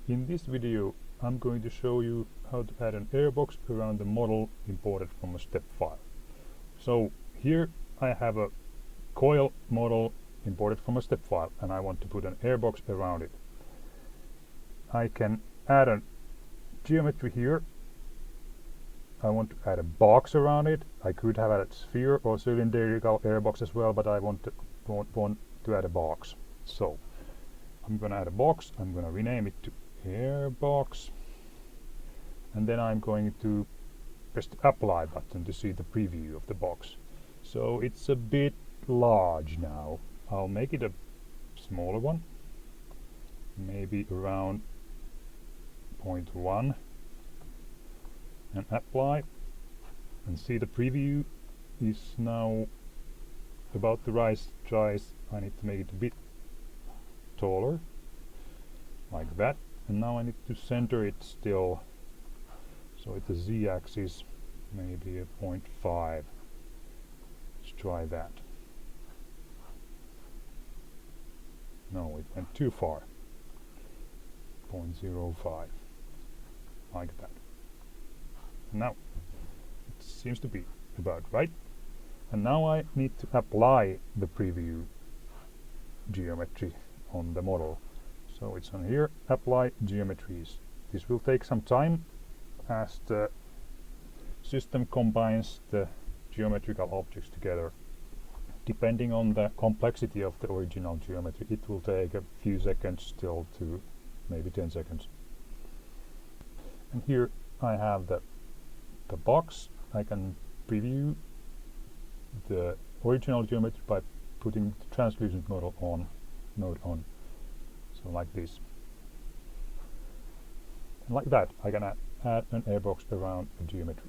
In this video I'm going to show you how to add an airbox around the model imported from a step file. So here I have a coil model imported from a step file and I want to put an airbox around it. I can add a geometry here. I want to add a box around it. I could have added sphere or cylindrical airbox as well, but I want to add a box. So I'm going to add a box. I'm going to rename it to airbox, and then I'm going to press the apply button to see the preview of the box. So it's a bit large now. I'll make it a smaller one, maybe around 0.1, and apply, and see the preview is now about the right size. I need to make it a bit taller, like that, and now I need to center it still, so at the z-axis maybe a 0.5. Let's try that. No, it went too far. 0.05, like that. Now it seems to be about right, and now I need to apply the preview geometry on the model. So it's on here, apply geometries. This will take some time as the system combines the geometrical objects together. Depending on the complexity of the original geometry, it will take a few seconds still to maybe 10 seconds. And here I have the box. I can preview the original geometry by putting the translucent node on. So like this. And like that, I can add an airbox around the geometry.